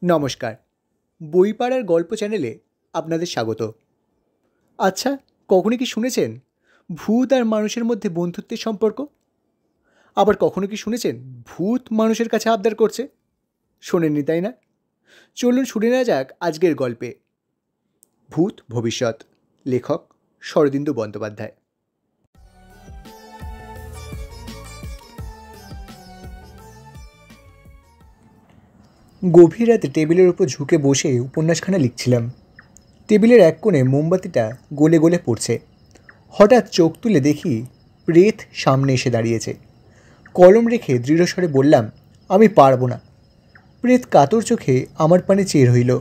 নমস্কার, বইপাড়ার গল্প চ্যানেলে আপনাদের স্বাগত। আচ্ছা, কখনো কি শুনেছেন ভূত আর মানুষের মধ্যে বন্ধুত্বের সম্পর্ক? আবার কখনো কি শুনেছেন ভূত মানুষের কাছে আবদার করছে? শোনেননি তাই না? চলুন শুনে নেওয়া যাক আজকের গল্পে। ভূত ভবিষ্যৎ, লেখক শরদিন্দু বন্দ্যোপাধ্যায়। গভীর রাতে টেবিলের উপর ঝুঁকে বসে উপন্যাসখানা লিখছিলাম। টেবিলের এক কোণে মোমবাতিটা গলে গলে পড়ছে। হঠাৎ চোখ তুলে দেখি প্রেত সামনে এসে দাঁড়িয়েছে। কলম রেখে দৃঢ়স্বরে বললাম, আমি পারবো না। প্রেত কাতর চোখে আমার পানে চেয়ে রইল।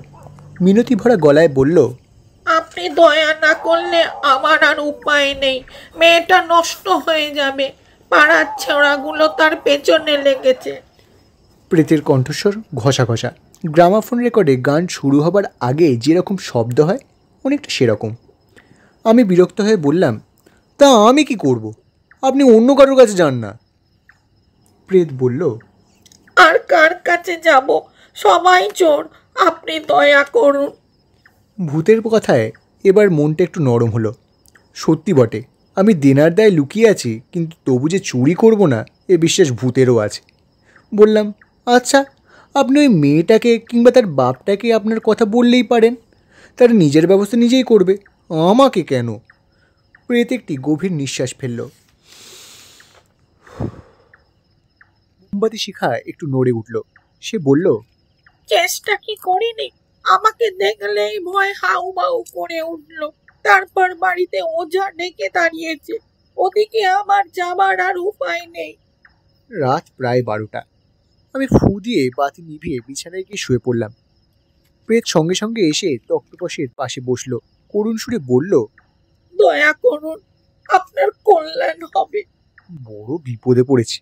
মিনতি ভরা গলায় বলল, আপনি দয়া না করলে আমার আর উপায় নেই। মেয়েটা নষ্ট হয়ে যাবে। পাড়ার ছেঁড়াগুলো তার পেছনে লেগেছে। প্রেতের কণ্ঠস্বর ঘষা ঘষা। গ্রামাফোন রেকর্ডে গান শুরু হবার আগে যেরকম শব্দ হয় অনেকটা সেরকম। আমি বিরক্ত হয়ে বললাম, তা আমি কি করব? আপনি অন্য কারোর কাছে যান না। প্রেত বলল, আর কার কাছে যাব? সবাই চোর। আপনি দয়া করুন। ভূতের কথায় এবার মনটা একটু নরম হলো। সত্যি বটে, আমি দেনার দায়ে লুকিয়ে আছি, কিন্তু তবু যে চুরি করব না এ বিশ্বাস ভূতেরও আছে। বললাম, আচ্ছা, আপনি ওই মেয়েটাকে কিংবা তার বাপটাকে আপনার কথা বললেই পারেন। তারা নিজের ব্যবস্থা নিজেই করবে, আমাকে কেন? প্রেত একটি গভীর নিঃশ্বাস ফেলল। মোমবাতি শিখা একটু নড়ে উঠল। সে বলল, চেষ্টা কি করিনি? আমাকে দেখলেই ভয় হাউ মাউ করে উঠল। তারপর বাড়িতে ওঝা ডেকে দাঁড়িয়েছে। ওদিকে আমার যাবার আর উপায় নেই। রাত প্রায় 12টা। আমি ফু দিয়ে বাতি নিভিয়ে বিছানায় গিয়ে শুয়ে পড়লাম। প্রেত সঙ্গে সঙ্গে এসে তক্তপোষের পাশে বসল। করুণ সুরে বলল, দয়া করুন, আপনার কল্যাণ হবে। বড় বিপদে পড়েছি।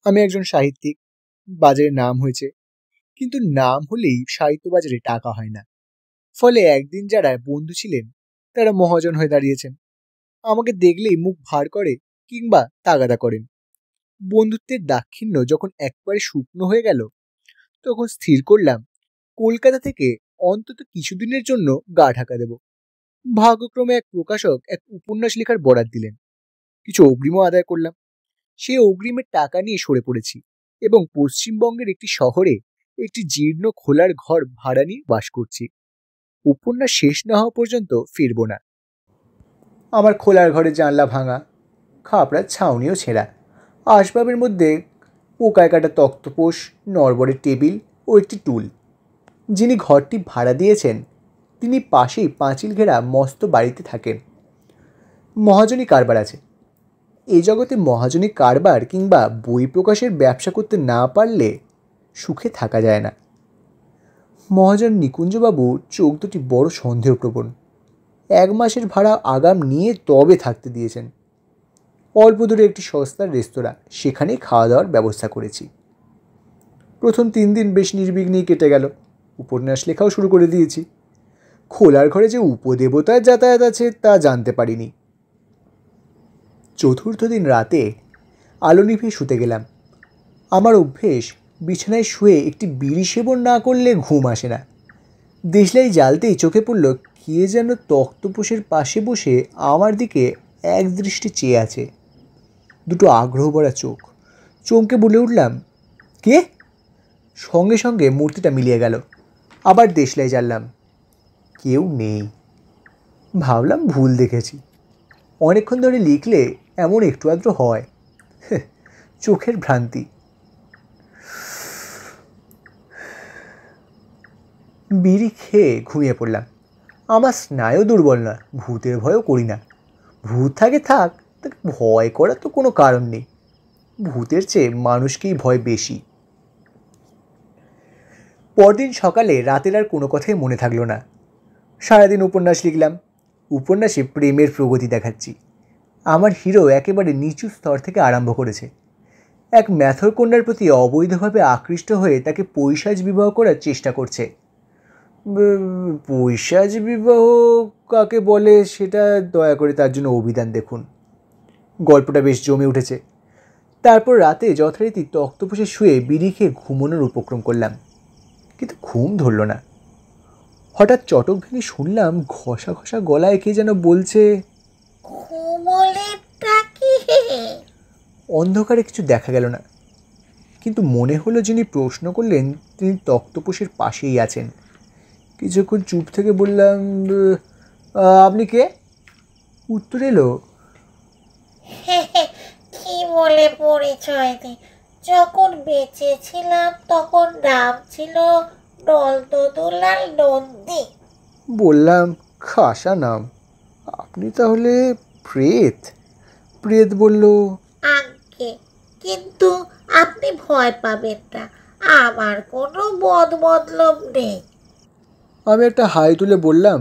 আমি একজন সাহিত্যিক, বাজারে নাম হয়েছে, কিন্তু নাম হলেই সাহিত্য বাজারে টাকা হয় না। ফলে একদিন যারা বন্ধু ছিলেন তারা মহাজন হয়ে দাঁড়িয়েছেন। আমাকে দেখলেই মুখ ভার করে কিংবা তাগাদা করেন। বন্ধুত্বের দাক্ষিণ্য যখন একবারে শুকনো হয়ে গেল, তখন স্থির করলাম কলকাতা থেকে অন্তত কিছুদিনের জন্য গা ঢাকা দেব। ভাগ্যক্রমে এক প্রকাশক এক উপন্যাস লেখার বরাত দিলেন। কিছু অগ্রিমও আদায় করলাম। সেই অগ্রিমের টাকা নিয়ে সরে পড়েছি এবং পশ্চিমবঙ্গের একটি শহরে একটি জীর্ণ খোলার ঘর ভাড়া নিয়ে বাস করছি। উপন্যাস শেষ না হওয়া পর্যন্ত ফিরব না। আমার খোলার ঘরের জানলা ভাঙা, খাপড়ার ছাউনিও ছেঁড়া। আসবাবের মধ্যে পোকায় কাটা তক্তপোষ, নড়বড়ের টেবিল ও একটি টুল। যিনি ঘরটি ভাড়া দিয়েছেন তিনি পাশেই পাঁচিল ঘেরা মস্ত বাড়িতে থাকেন। মহাজনী কারবার আছে। এ জগতে মহাজনী কারবার কিংবা বই প্রকাশের ব্যবসা করতে না পারলে সুখে থাকা যায় না। মহাজন নিকুঞ্জবাবুর চোখ দুটি বড় সন্দেহপ্রবণ। 1 মাসের ভাড়া আগাম নিয়ে তবে থাকতে দিয়েছেন। অল্প দূরে একটি সস্তার রেস্তোরাঁ, সেখানেই খাওয়া দাওয়ার ব্যবস্থা করেছি। প্রথম 3 দিন বেশ নির্বিঘ্নেই কেটে গেল। উপন্যাস লেখাও শুরু করে দিয়েছি। খোলার ঘরে যে উপদেবতার যাতায়াত আছে তা জানতে পারিনি। চতুর্থ দিন রাতে আলো নিভিয়ে শুতে গেলাম। আমার অভ্যেস, বিছানায় শুয়ে একটি বিড়ি সেবন না করলে ঘুম আসে না। দেশলাই জ্বালতেই চোখে পড়ল কে যেন তক্তপোষের পাশে বসে আমার দিকে এক দৃষ্টি চেয়ে আছে। দুটো আগ্রহ ভরা চোখ। চমকে বলে উঠলাম, কে? সঙ্গে সঙ্গে মূর্তিটা মিলিয়ে গেল। আবার দেশলাই জ্বাললাম, কেউ নেই। ভাবলাম ভুল দেখেছি। অনেকক্ষণ ধরে লিখলে এমন একটু আধটু হয়, চোখের ভ্রান্তি। বিড়ি খেয়ে ঘুমিয়ে পড়লাম। আমার স্নায়ু দুর্বল না, ভূতের ভয়ও করি না। ভূত থাকে থাক, তাকে ভয় করার তো কোনো কারণ নেই। ভূতের চেয়ে মানুষকেই ভয় বেশি। পরদিন সকালে রাতের আর কোনো কথাই মনে থাকলো না। সারাদিন উপন্যাস লিখলাম। উপন্যাসে প্রেমের প্রগতি দেখাচ্ছি। আমার হিরো একেবারে নিচু স্তর থেকে আরম্ভ করেছে। এক ম্যাথর কন্যার প্রতি অবৈধভাবে আকৃষ্ট হয়ে তাকে পৈশাচ বিবাহ করার চেষ্টা করছে। পৈশাচ বিবাহ কাকে বলে সেটা দয়া করে তার জন্য অভিধান দেখুন। গল্পটা বেশ জমে উঠেছে। তারপর রাতে যথারীতি তক্তপোষে শুয়ে বিড়ি খেয়ে ঘুমানোর উপক্রম করলাম। কিন্তু ঘুম ধরল না। হঠাৎ চটক ভেঙে শুনলাম ঘষা ঘষা গলায় কে যেন বলছে, অন্ধকারে কিছু দেখা গেল না, কিন্তু মনে হলো যিনি প্রশ্ন করলেন তিনি তক্তপোষের পাশেই আছেন। কিছুক্ষণ চুপ থেকে বললাম, আপনি কে? উত্তর এলো, কি বলে পরিচয় দিই? যখন বেঁচে ছিলাম তখন নাম ছিল নন্দদুলাল নন্দী। বললাম, খাসা নাম, আপনি তাহলে প্রেত? প্রেত বলল, আজ্ঞে, কিন্তু আপনি ভয় পাবেন না, আমার কোনো বদমতলব নেই। আমি একটা হাই তুলে বললাম,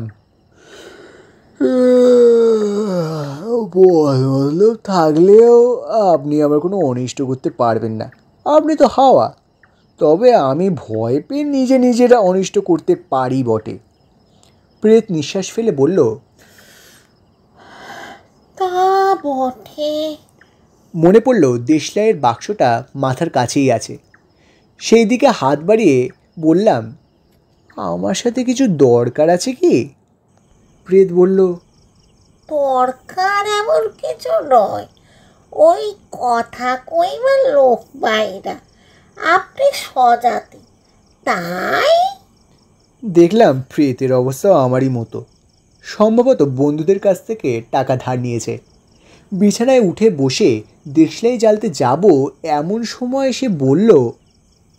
বদমতলব থাকলেও আপনি আমার কোনো অনিষ্ট করতে পারবেন না, আপনি তো হাওয়া। তবে আমি ভয় পেয়ে নিজে নিজেরা অনিষ্ট করতে পারি বটে। প্রেত নিঃশ্বাস ফেলে বলল, তা বটে। মনে পড়ল দেশলাইয়ের বাক্সটা মাথার কাছেই আছে। সেই দিকে হাত বাড়িয়ে বললাম, আমার সাথে কিছু দরকার আছে কি? প্রেত বলল, দরকার এমন কিছু নয়, ওই কথা কইবার লোক বাইরা, আপনি সজাতি, তাই। দেখলাম প্রেতের অবস্থাও আমারই মতো, সম্ভবত বন্ধুদের কাছ থেকে টাকা ধার নিয়েছে। বিছানায় উঠে বসে দেশলাই জ্বালতে যাব এমন সময় সে বলল,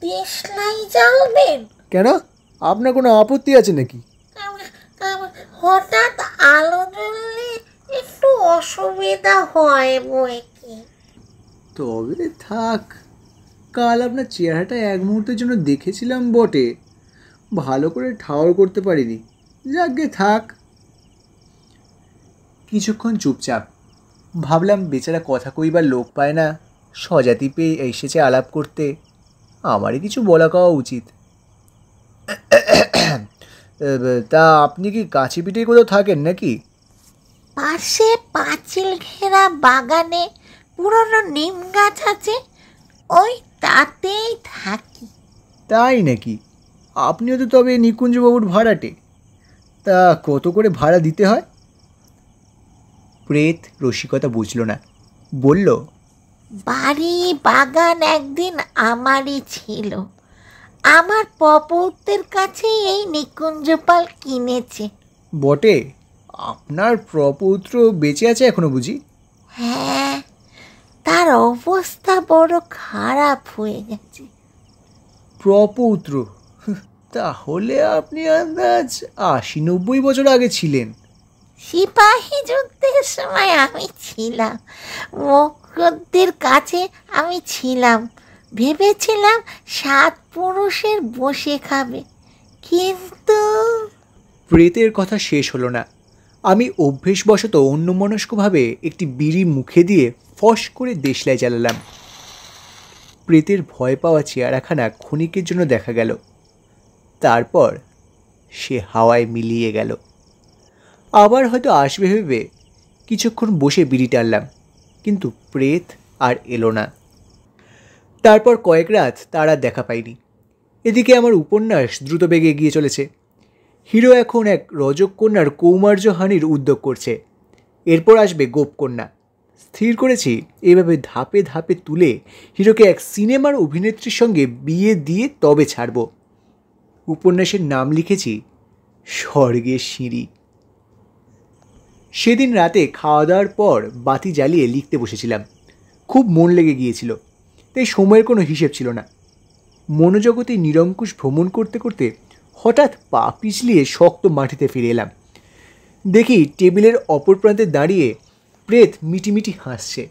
দেশলাই জ্বালবেন? কেন, আপনার কোনো আপত্তি আছে নাকি? হঠাৎ আলো জ্বললে একটু অসুবিধা হয় বই কি। তবে থাক, কাল আপনার চেহারাটা এক মুহূর্তের জন্য দেখেছিলাম বটে, ভালো করে ঠাওর করতে পারিনি, যাকগে থাক। কিছুক্ষণ চুপচাপ ভাবলাম, বেচারা কথা কইবার লোক পায় না, স্বজাতি পেয়ে এসেছে আলাপ করতে, আমারই কিছু বলা কওয়া উচিত। তা আপনি কি কাছে পিঠে কোথাও থাকেন নাকি? পাশে পাঁচিল ঘেরা বাগানে পুরনো নিম গাছ আছে, ওই তাতেই থাকি। তাই নাকি? আপনিও তো তবে নিকুঞ্জবাবুর ভাড়াটে। তা কত করে ভাড়া দিতে হয়? প্রেত রসিকতা বুঝল না, বলল, বাড়ি বাগান একদিন আমারই ছিল, আমার পপৌতের কাছে এই নিকুঞ্জপাল কিনেছে। বটে, আপনার প্রপৌত্র বেঁচে আছে এখনো বুঝি? হ্যাঁ, তার অবস্থা বড় খারাপ হয়ে গেছে। প্রপৌত্র? তাহলে আপনি আন্দাজ ৮০-৯০ বছর আগে ছিলেন। সিপাহী যুদ্ধের সময় আমি ছিলাম, মুখ্যদের কাছে আমি ছিলাম, ভেবেছিলাম ৭ পুরুষের বসে খাবে, কিন্তু। প্রেতের কথা শেষ হলো না। আমি অভ্যেসবশত অন্যমনস্কভাবে একটি বিড়ি মুখে দিয়ে ফস করে দেশলাই জ্বালালাম। প্রেতের ভয় পাওয়া চেহারাখানা ক্ষণিকের জন্য দেখা গেল, তারপর সে হাওয়ায় মিলিয়ে গেল। আবার হয়তো আসবে ভেবে কিছুক্ষণ বসে বিড়ি টানলাম, কিন্তু প্রেত আর এলো না। তারপর কয়েক রাত তার আর দেখা পাইনি। এদিকে আমার উপন্যাস দ্রুত বেগে এগিয়ে চলেছে। হিরো এখন এক রজককন্যার কৌমার্যহানির উদ্যোগ করছে, এরপর আসবে গোপকন্যা। স্থির করেছি এভাবে ধাপে ধাপে তুলে হিরোকে এক সিনেমার অভিনেত্রীর সঙ্গে বিয়ে দিয়ে তবে ছাড়ব। উপন্যাসের নাম লিখেছি স্বর্গের সিঁড়ি। সেদিন রাতে খাওয়া দাওয়ার পর বাতি জ্বালিয়ে লিখতে বসেছিলাম। খুব মন লেগে গিয়েছিল, তাই সময়ের কোনো হিসেব ছিল না। মনোজগতে নিরঙ্কুশ ভ্রমণ করতে করতে হঠাৎ পা পিছলিয়ে শক্ত মাটিতে ফিরে এলাম। দেখি টেবিলের অপর প্রান্তে দাঁড়িয়ে প্রেত মিটিমিটি হাসছে।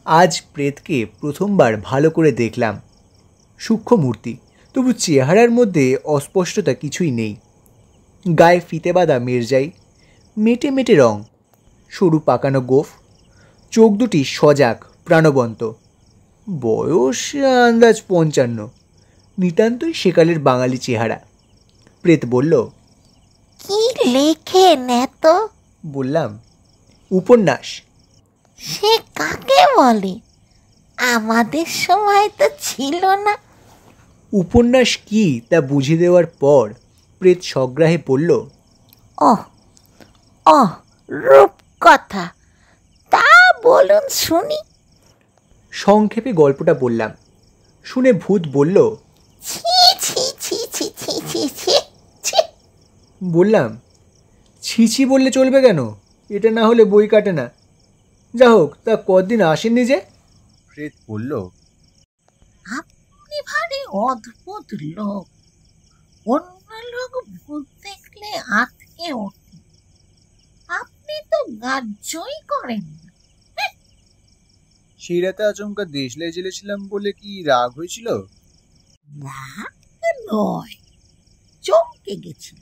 আজ প্রেতকে প্রথমবার ভালো করে দেখলাম। সূক্ষ্ম মূর্তি, তবু চেহারার মধ্যে অস্পষ্টতা কিছুই নেই। গায়ে ফিতে বাঁধা মেরজাই, মেটে মেটে রং, সরু পাকানো গোঁফ, চোখ দুটি সজাগ প্রাণবন্ত। বয়স আন্দাজ ৫৫, নিতান্তই সেকালের বাঙালি চেহারা। প্রেত বলল, কি লেখেন এত? বললাম, উপন্যাস। সে কাকে বলে? আমাদের সময় তো ছিল না। উপন্যাস কি তা বুঝিয়ে দেওয়ার পর প্রেত সগ্রাহে বলল, ওহ ওহ, রূপকথা, তা বলুন শুনি। সংক্ষেপে গল্পটা বললাম। শুনে ভূত বলল, ছি ছি ছি ছি ছি ছি ছি ছি। বললাম, ছিছি বললে চলবে কেন? এটা না হলে বই কাটে না। যা হোক, তা কদিন আসেননি যে? প্রেত বলল, আপনি ভারী অদ্ভুত লোক। অন্য লোক ভূত দেখলে আতকে ওঠে, আপনি তো গ্রাহ্যই করেন না। সেই রাতে আচমকা দেশলাই জেলেছিলাম বলে কি রাগ হয়েছিল? না, নয়, চমকে গেছিল।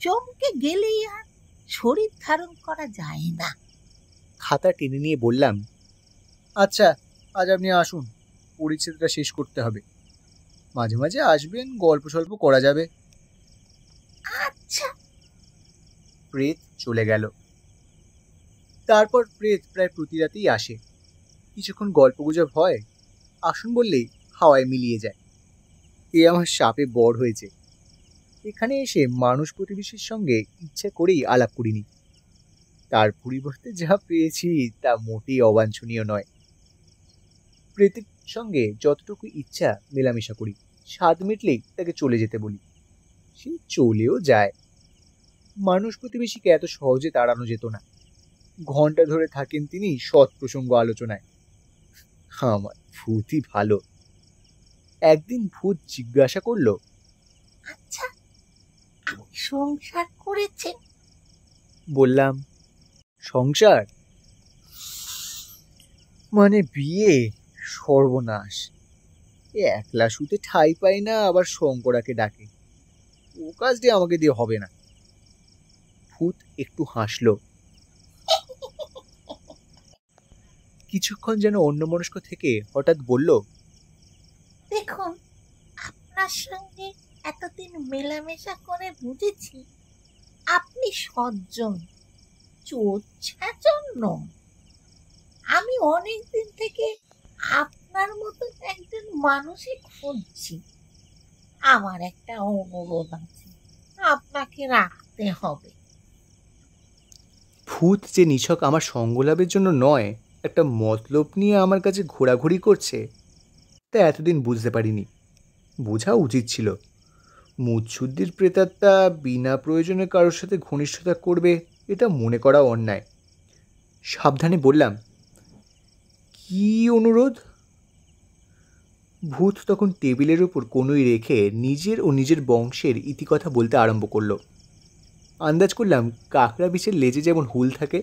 চমকে গেলেই আর শরীর ধারণ করা যায় না। খাতা টেনে নিয়ে বললাম, আচ্ছা, আজ আপনি আসুন, পরিচ্ছেদটা শেষ করতে হবে। মাঝে মাঝে আসবেন, গল্প সল্প করা যাবে। আচ্ছা। প্রেত চলে গেল। তারপর প্রেত প্রায় প্রতি রাতেই আসে। কিছুক্ষণ গল্পগুজব হয়, আসুন বললেই হাওয়ায় মিলিয়ে যায়। এ আমার সাপে বড় হয়েছে। এখানে এসে মানুষ প্রতিবেশীর সঙ্গে ইচ্ছা করেই আলাপ করিনি। তার পরিবর্তে যা পেয়েছি তা মোটেই অবাঞ্ছনীয় নয়। প্রেতের সঙ্গে যতটুকু ইচ্ছা মেলামেশা করি, স্বাদ মিটলেই তাকে চলে যেতে বলি। সে চলেও যায়। মানুষ প্রতিবেশীকে এত সহজে তাড়ানো যেত না। ঘন্টা ধরে থাকেন তিনি সৎ প্রসঙ্গ আলোচনায়। আমার ভূতই ভালো। একদিন ভূত জিজ্ঞাসা করলো, আচ্ছা, আপনি সংসার করেছেন? বললাম, সংসার মানে বিয়ে? সর্বনাশ! একলা শুতে ঠাঁই পাই না, আবার শঙ্করাকে ডাকে। ও কাজটি আমাকে দিয়ে হবে না। ভূত একটু হাসলো। কিছুক্ষণ যেন অন্যমনস্ক থেকে হঠাৎ বলল, দেখুন, আপনার সঙ্গে এতদিন মেলামেশা করে বুঝেছি আপনি সজ্জন, চোর ছ্যাচর নন। আমি অনেক দিন থেকে আপনার মতো একজন মানুষই খুঁজছি। আমার একটা অনুরোধ আছে, আপনাকে রাখতে হবে। ভূত যে নিছক আমার সঙ্গলাভের জন্য নয়, একটা মতলব নিয়ে আমার কাছে ঘোরাঘুরি করছে, তা এতদিন বুঝতে পারিনি। বোঝা উচিত ছিল। মুৎসুদ্দির প্রেতাত্মা বিনা প্রয়োজনে কারোর সাথে ঘনিষ্ঠতা করবে, এটা মনে করা অন্যায়। সাবধানে বললাম, কি অনুরোধ? ভূত তখন টেবিলের উপর কনুই রেখে নিজের ও নিজের বংশের ইতিকথা বলতে আরম্ভ করলো। আন্দাজ করলাম কাকড়া বিছের লেজে যেমন হুল থাকে,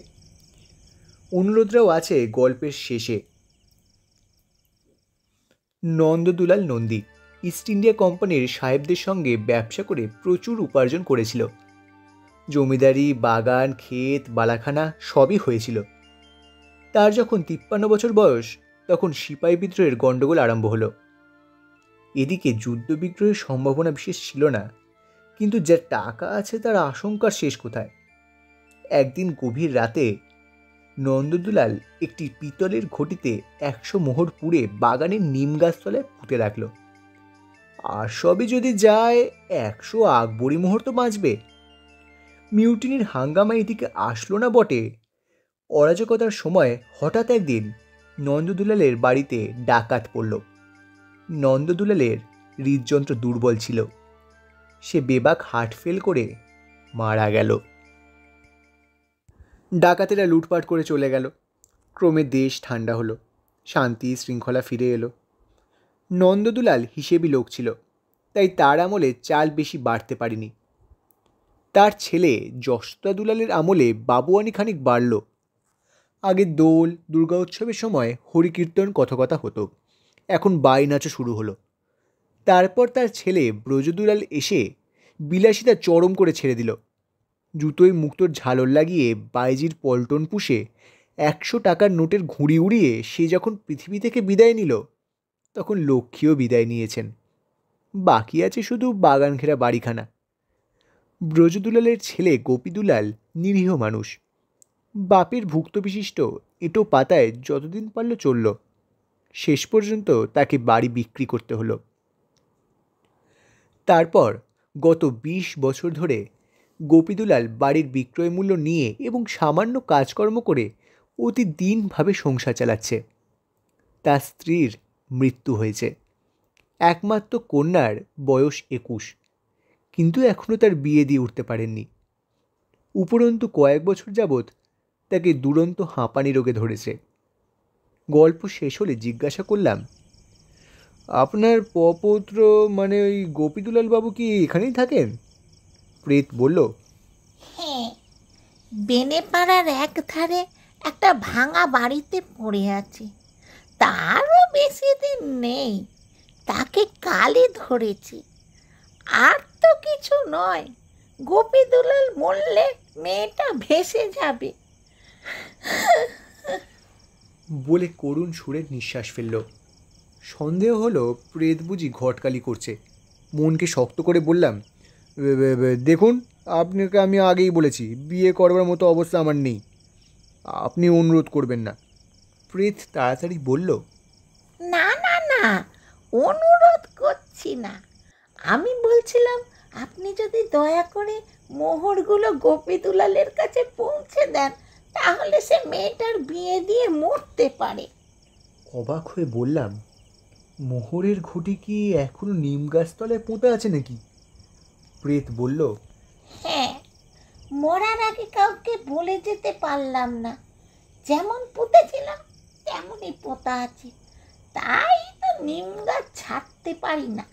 অনুরোধটাও আছে গল্পের শেষে। নন্দদুলাল নন্দী ইস্ট ইন্ডিয়া কোম্পানির সাহেবদের সঙ্গে ব্যবসা করে প্রচুর উপার্জন করেছিল। জমিদারি, বাগান, ক্ষেত, বালাখানা সবই হয়েছিল। তার যখন 53 বছর বয়স, তখন সিপাহী বিদ্রোহের গণ্ডগোল আরম্ভ হলো। এদিকে যুদ্ধ বিগ্রহের সম্ভাবনা বিশেষ ছিল না, কিন্তু যার টাকা আছে তার আশঙ্কার শেষ কোথায়? একদিন গভীর রাতে নন্দদুলাল একটি পিতলের ঘটিতে 100 মোহর পুড়ে বাগানের নিম গাছতলায় পুঁতে রাখল। আর সবই যদি যায়, 100 আকবরী মোহর তো বাঁচবে। মিউটিনির হাঙ্গামা এদিকে আসলো না বটে। অরাজকতার সময় হঠাৎ একদিন নন্দদুলালের বাড়িতে ডাকাত পড়ল। নন্দদুলালের হৃদযন্ত্র দুর্বল ছিল। সে বেবাক হার্ট ফেল করে মারা গেল। ডাকাতেরা লুটপাট করে চলে গেল। ক্রমে দেশ ঠান্ডা হলো, শান্তি শৃঙ্খলা ফিরে এলো। নন্দদুলাল হিসেবি লোক ছিল, তাই তার আমলে চাল বেশি বাড়তে পারেনি। তার ছেলে যশোদা দুলালের আমলে বাবুয়ানি খানিক বাড়ল। আগে দোল, দুর্গা উৎসবের সময় হরিকীর্তন কথকথা হতো, এখন বাই নাচও শুরু হলো। তারপর তার ছেলে ব্রজদুলাল এসে বিলাসিতা চরম করে ছেড়ে দিল। জুতোয় মুক্তোর ঝালর লাগিয়ে বাইজির পল্টন পুষে 100 টাকার নোটের ঘুড়ি উড়িয়ে সে যখন পৃথিবী থেকে বিদায় নিল, তখন লক্ষ্মীও বিদায় নিয়েছেন। বাকি আছে শুধু বাগান ঘেরা বাড়িখানা। ব্রজদুলালের ছেলে গোপীদুলাল নিরীহ মানুষ। বাপের ভুক্ত বিশিষ্ট এঁটো পাতায় যতদিন পারল চলল। শেষ পর্যন্ত তাকে বাড়ি বিক্রি করতে হলো। তারপর গত 20 বছর ধরে গোপীদুলাল বাড়ির বিক্রয় মূল্য নিয়ে এবং সামান্য কাজকর্ম করে প্রতিদিনভাবে সংসার চালাচ্ছে। তার স্ত্রীর মৃত্যু হয়েছে। একমাত্র কন্যার বয়স 21, কিন্তু এখনও তার বিয়ে দিয়ে উঠতে পারেননি। উপরন্তু কয়েক বছর যাবৎ তাকে দুরন্ত হাঁপানি রোগে ধরেছে। গল্প শেষ হলে জিজ্ঞাসা করলাম, আপনার পপৌত্র মানে ওই গোপীদুলাল বাবু কি এখানেই থাকেন? প্রেত বলল, হ্যাঁ, বেনেপাড়ার একধারে একটা ভাঙা বাড়িতে পড়ে আছে। তারও বেশি দিন নেই, তাকে কালই ধরেছে। আর তো কিছু নয়, গোপীদুলাল মরলে মেয়েটা ভেসে যাবে। বলে করুণ সুরে নিঃশ্বাস ফেলল। সন্দেহ হলো প্রেত বুঝি ঘটকালি করছে। মনকে শক্ত করে বললাম, দেখুন, আপনাকে আমি আগেই বলেছি বিয়ে করবার মতো অবস্থা আমার নেই, আপনি অনুরোধ করবেন না। প্রেত তাড়াতাড়ি বলল, না না না, অনুরোধ করছি না। আমি বলছিলাম, আপনি যদি দয়া করে মোহরগুলো গোপীদুলালের কাছে পৌঁছে দেন, তাহলে সে মেয়েটার বিয়ে দিয়ে মরতে পারে। অবাক হয়ে বললাম, মোহরের ঘটি কি এখনো নিম গাছতলায় পোঁতা আছে নাকি? প্রেত বলল, হ্যাঁ, মরার আগে কাউকে বলে যেতে পারলাম না। যেমন পুঁতেছিলাম তেমনই পোতা আছে, তাই তো নিম গাছ ছাড়তে পারি না।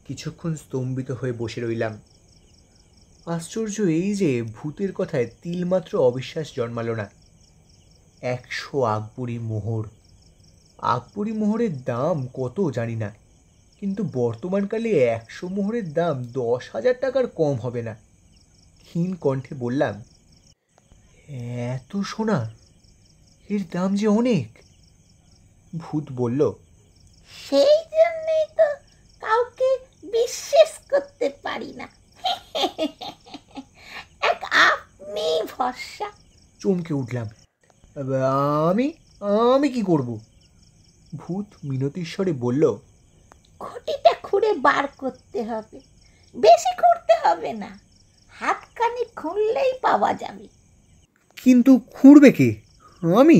কিছুক্ষণ স্তম্ভিত হয়ে বসে রইলাম। আশ্চর্য এই যে ভূতের কথায় তিলমাত্র অবিশ্বাস জন্মালো না। 100 আকবরী মোহর। আকবরী মোহরের দাম কত জানি না, কিন্তু বর্তমানকালে 100 মোহরের দাম 10,000 টাকার কম হবে না। ক্ষীণ কণ্ঠে বললাম, এত সোনা, এর দাম যে অনেক। ভূত বলল, সেই জন্যই তো কাউকে বিশ্বাস করতে পারি না। এক আপনি ভরসা। চমকে উঠলাম। আমি আমি কি করব? ভূত মিনতিস্বরে বলল, ঘটিটা খুঁড়ে বার করতে হবে, বেশি খুঁড়তে হবে না, হাতখানি খুঁড়লেই পাওয়া যাবে। কিন্তু খুঁড়বে কে? আমি?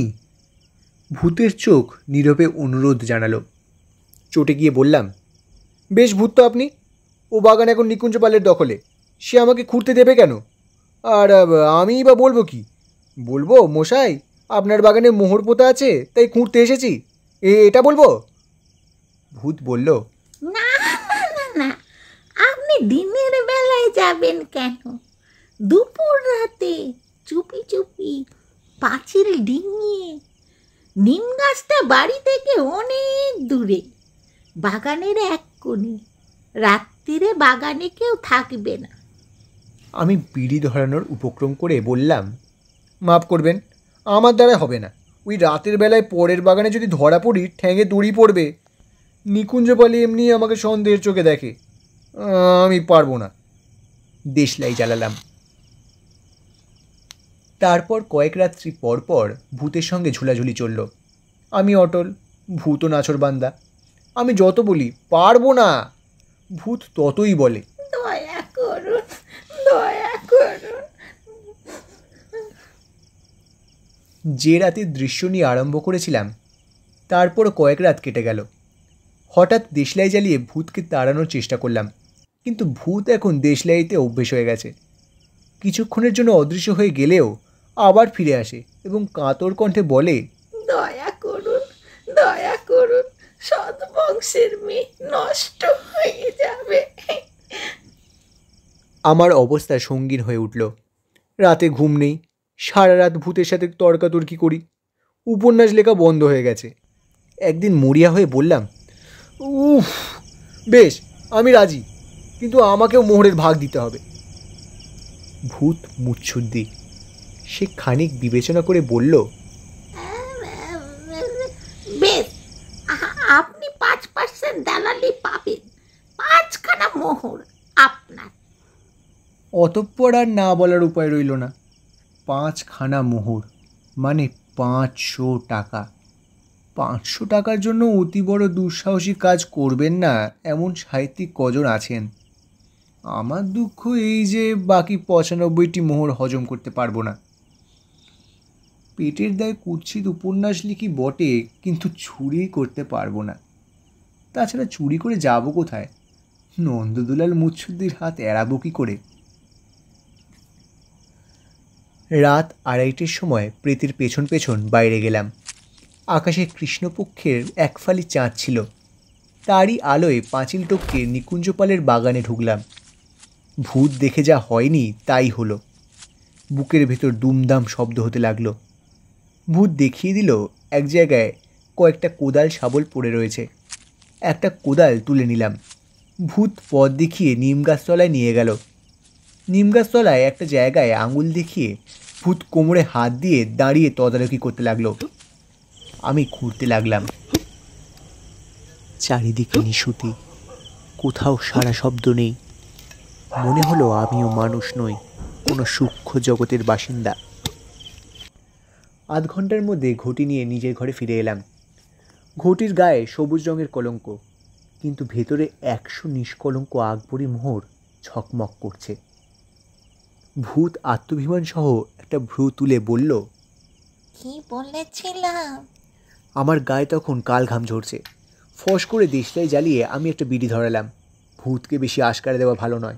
ভূতের চোখ নীরবে অনুরোধ জানালো। চটে গিয়ে বললাম, বেশ ভূত তো আপনি, ও বাগান এখন নিকুঞ্জ পালের দখলে, সে আমাকে খুঁড়তে দেবে কেন? আর আমিই বা বলবো কি? বলবো, মশাই, আপনার বাগানে মোহর পোতা আছে তাই খুঁড়তে এসেছি, এটা বলবো? ভূত বলল, না না না না, আপনি দিনের বেলায় যাবেন কেন? দুপুর রাতে চুপি চুপি পাঁচিল ডিঙিয়ে, নিম গাছটা বাড়ি থেকে অনেক দূরে, বাগানের এক কোণে। রাত্রিরে বাগানে কেউ থাকবে না। আমি বিড়ি ধরানোর উপক্রম করে বললাম, মাফ করবেন, আমার দ্বারা হবে না। ওই রাতের বেলায় পরের বাগানে যদি ধরা পড়ি, ঠ্যাঙে দড়ি পড়বে। নিকুঞ্জপালি এমনি আমাকে সন্দেহের চোখে দেখে, আমি পারবো না। দেশলাই জ্বালালাম। তারপর কয়েক রাত্রি পর পর ভূতের সঙ্গে ঝুলাঝুলি চলল। আমি অটল, ভূতও নাছোড়বান্দা। আমি যত বলি পারবো না, ভূত ততই বলে, দয়া করুন, দয়া করুন। যে রাতের দৃশ্য নিয়ে আরম্ভ করেছিলাম তারপর কয়েক রাত কেটে গেল। হঠাৎ দেশলাই জ্বালিয়ে ভূতকে তাড়ানোর চেষ্টা করলাম, কিন্তু ভূত এখন দেশলাইতে অভ্যেস হয়ে গেছে। কিছুক্ষণের জন্য অদৃশ্য হয়ে গেলেও আবার ফিরে আসে এবং কাতর কণ্ঠে বলে, দয়া করুন, দয়া করুন, সৎবংশের মেয়ে নষ্ট হয়ে যাবে। আমার অবস্থা সঙ্গীন হয়ে উঠল। রাতে ঘুম নেই, সারা রাত ভূতের সাথে তর্কাতর্কি করি। উপন্যাস লেখা বন্ধ হয়ে গেছে। একদিন মরিয়া হয়ে বললাম, উফ, বেশ, আমি রাজি, কিন্তু আমাকেও মোহরের ভাগ দিতে হবে। ভূত মুচ্ছুদ্দি। সে খানিক বিবেচনা করে বলল, বেশ, আপনি 5% দালালি পাবেন, 5খানা মোহর আপনার। অতঃপর আর না বলার উপায় রইল না। 5খানা মোহর মানে 500 টাকা। 500 টাকার জন্য অতি বড় দুঃসাহসী কাজ করবেন না এমন সাহিত্যিক কজন আছেন? আমার দুঃখ এই যে বাকি 95টি মোহর হজম করতে পারবো না। পেটের দায়ে কুৎসিত উপন্যাস লিখি বটে, কিন্তু চুরি করতে পারবো না। তাছাড়া চুরি করে যাব কোথায়? নন্দদুলাল মুচ্ছুদ্দির হাত এড়াবো কি করে? রাত 2:30-র সময় প্রেতের পেছন পেছন বাইরে গেলাম। আকাশে কৃষ্ণপক্ষের এক ফালি চাঁদ ছিল। তারই আলোয় পাঁচিল টপকে নিকুঞ্জপালের বাগানে ঢুকলাম। ভূত দেখে যা হয়নি তাই হলো। বুকের ভেতর দুমদাম শব্দ হতে লাগলো। ভূত দেখিয়ে দিল এক জায়গায় কয়েকটা কোদাল শাবল পড়ে রয়েছে। একটা কোদাল তুলে নিলাম। ভূত পথ দেখিয়ে নিম গাছতলায় নিয়ে গেল। নিম গাছতলায় একটা জায়গায় আঙুল দেখিয়ে ভূত কোমরে হাত দিয়ে দাঁড়িয়ে তদারকি করতে লাগলো। আমি ঘুরতে লাগলাম। চারিদিকে নিশুতি, কোথাও সারা শব্দ নেই। মনে হলো আমিও মানুষ নই, কোনো সূক্ষ্ম জগতের বাসিন্দা। 8 ঘন্টার মধ্যে ঘটি নিয়ে নিজের ঘরে ফিরে এলাম। ঘটির গায়ে সবুজ রঙের কলঙ্ক, কিন্তু ভেতরে 100 নিষ্কলঙ্ক আকবরী মোহর ঝকমক করছে। ভূত আত্মভিমান সহ একটা ভ্রু তুলে বলল, কি বলেছিলাম? আমার গায়ে তখন কাল ঘাম ঝরছে। ফস করে দেশলাই জ্বালিয়ে আমি একটা বিড়ি ধরালাম। ভূতকে বেশি আশকারা দেওয়া ভালো নয়।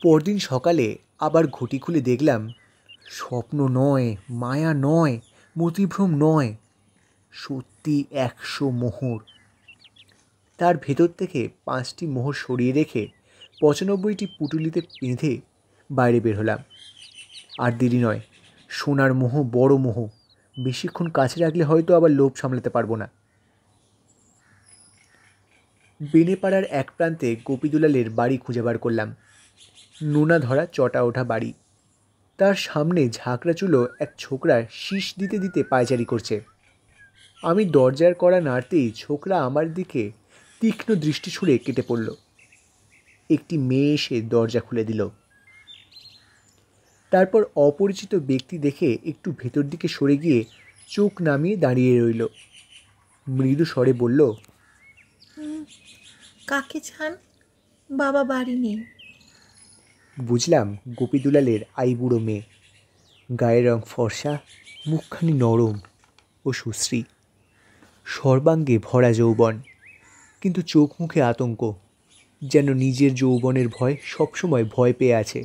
পরদিন সকালে আবার ঘটি খুলে দেখলাম, স্বপ্ন নয়, মায়া নয়, মতিভ্রম নয়, সত্যি 100 মোহর। তার ভেতর থেকে 5টি মোহর সরিয়ে রেখে 95টি পুটুলিতে বেঁধে বাইরে বের হলাম। আর দেরি নয়, সোনার মোহ বড় মোহ, বেশিক্ষণ কাছে রাখলে হয়তো আবার লোভ সামলাতে পারবো না। বেনেপাড়ার এক প্রান্তে গোপীদুলালের বাড়ি খুঁজে বার করলাম। নোনা ধরা চটা ওঠা বাড়ি। তার সামনে ঝাঁকড়া চুলো এক ছোকরা শীষ দিতে দিতে পায়চারি করছে। আমি দরজার কড়া নাড়তেই ছোকরা আমার দিকে তীক্ষ্ণ দৃষ্টি ছুঁড়ে কেটে পড়ল। একটি মেয়ে এসে দরজা খুলে দিল। তারপর অপরিচিত ব্যক্তি দেখে একটু ভেতর দিকে সরে গিয়ে চোখ নামিয়ে দাঁড়িয়ে রইল। মৃদু স্বরে বলল, কাকে চান? বাবা বাড়ি নেই। বুঝলাম গোপীদুলালের আইবুড়ো মেয়ে। গায়ের রং ফর্সা, মুখখানি নরম ও সুশ্রী, সর্বাঙ্গে ভরা যৌবন, কিন্তু চোখ মুখে আতঙ্ক, যেন নিজের যৌবনের ভয় সবসময় ভয় পেয়ে আছে।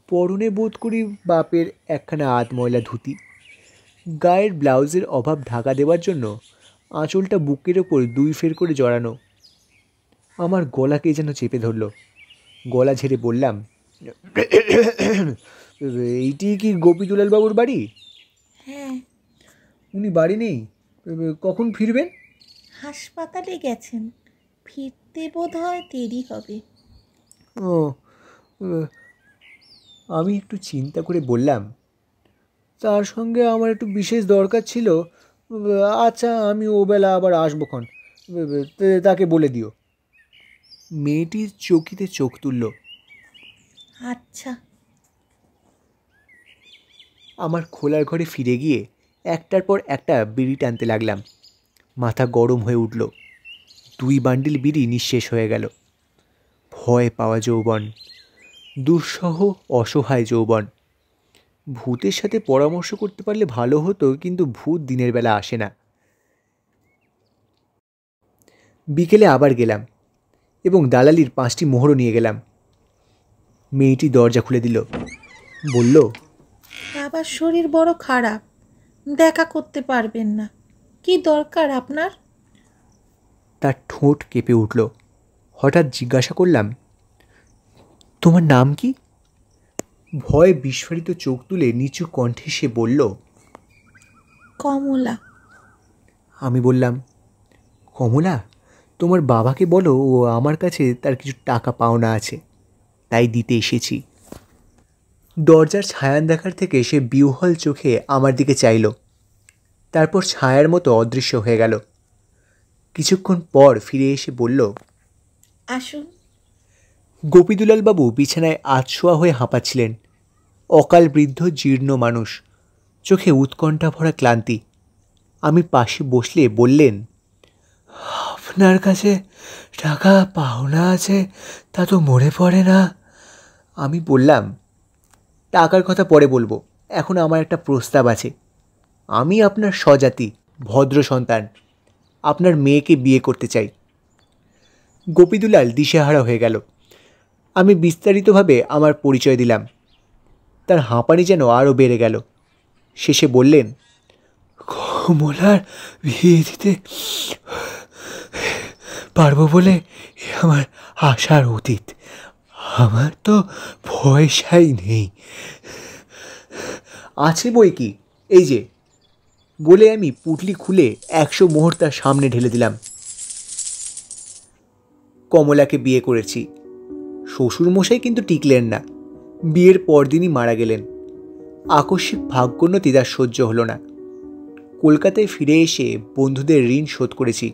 পরনে বোধ করি বাপের একখানা আধময়লা ধুতি। গায়ের ব্লাউজের অভাব ঢাকা দেওয়ার জন্য আঁচলটা বুকের ওপর 2 ফের করে জড়ানো। আমার গলাকে যেন চেপে ধরল। গলা ঝেড়ে বললাম, এইটি কি গোপীদুলাল বাবুর বাড়ি? হ্যাঁ। উনি বাড়ি নেই, কখন ফিরবেন? হাসপাতালে গেছেন, ফিরতে বোধ হয় দেরি হবে। ও, আমি একটু চিন্তা করে বললাম, তার সঙ্গে আমার একটু বিশেষ দরকার ছিল। আচ্ছা, আমি ওবেলা আবার আসবোক্ষণ, তাকে বলে দিও। মেয়েটি চকিতে চোখ তুলল। আচ্ছা। আমার খোলার ঘরে ফিরে গিয়ে একটার পর একটা বিড়ি টানতে লাগলাম। মাথা গরম হয়ে উঠল। 2 বান্ডিল বিড়ি নিঃশেষ হয়ে গেল। ভয় পাওয়া যৌবন, দুঃসহ অসহায় যৌবন। ভূতের সাথে পরামর্শ করতে পারলে ভালো হতো, কিন্তু ভূত দিনের বেলা আসে না। বিকেলে আবার গেলাম এবং দালালির 5টি মোহরও নিয়ে গেলাম। মেয়েটি দরজা খুলে দিল। বলল, বাবার শরীর বড় খারাপ, দেখা করতে পারবেন না। কি দরকার আপনার? তার ঠোঁট কেঁপে উঠল। হঠাৎ জিজ্ঞাসা করলাম, তোমার নাম কি? ভয়ে বিস্ফারিত চোখ তুলে নিচু কণ্ঠে সে বলল, কমলা। আমি বললাম, কমলা, তোমার বাবাকে বলো ও আমার কাছে তার কিছু টাকা পাওনা আছে, তাই দিতে এসেছি। দরজার ছায়ান দেখার থেকে সে বিহ্বল চোখে আমার দিকে চাইল, তারপর ছায়ার মতো অদৃশ্য হয়ে গেল। কিছুক্ষণ পর ফিরে এসে বলল, আসুন। গোপীদুলালবাবু বিছানায় আধশোয়া হয়ে হাঁপাচ্ছিলেন। অকাল বৃদ্ধ জীর্ণ মানুষ, চোখে উৎকণ্ঠা ভরা ক্লান্তি। আমি পাশে বসলে বললেন, আপনার কাছে টাকা পাওনা আছে তা তো মনে পড়ে না। আমি বললাম, টাকার কথা পরে বলবো, এখন আমার একটা প্রস্তাব আছে। আমি আপনার স্বজাতি ভদ্র সন্তান, আপনার মেয়েকে বিয়ে করতে চাই। গোপীদুলাল দিশেহারা হয়ে গেল। আমি বিস্তারিতভাবে আমার পরিচয় দিলাম। তার হাঁপানি যেন আরও বেড়ে গেল। শেষে বললেন, কমলার বিয়ে দিতে পারবো বলে আমার আশার অতীত। আমার তো পয়সাই নেই। আছে বই কি, এই যে, বলে আমি পুটলি খুলে 100 মোহর তার সামনে ঢেলে দিলাম। কমলাকে বিয়ে করেছি। শ্বশুরমশাই কিন্তু টিকলেন না, বিয়ের পরদিনই মারা গেলেন। আকস্মিক ভাগ্যোন্নতি তার সহ্য হলো না। কলকাতায় ফিরে এসে বন্ধুদের ঋণ শোধ করেছি,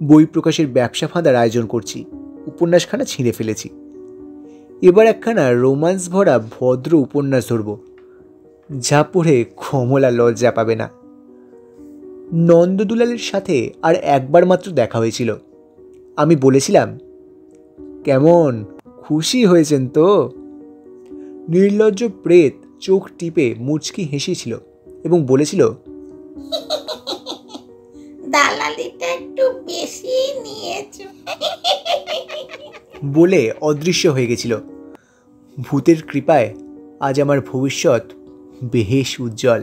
বই প্রকাশের ব্যবসা ফাঁদার আয়োজন করছি, উপন্যাসখানা ছিঁড়ে ফেলেছি। এবার একখানা রোমান্স ভরা ভদ্র উপন্যাস ধরব, যা পড়ে কমলা লজ্জা পাবে না। নন্দদুলালের সাথে আর একবার মাত্র দেখা হয়েছিল। আমি বলেছিলাম, কেমন খুশি হয়েছেন তো? নির্লজ্জ প্রেত চোখ টিপে মুচকি হেসেছিল এবং বলেছিল, দালালিটা একটু বেশি নিয়েছো। বলে অদৃশ্য হয়ে গেছিল। ভূতের কৃপায় আজ আমার ভবিষ্যৎ বেশ উজ্জ্বল।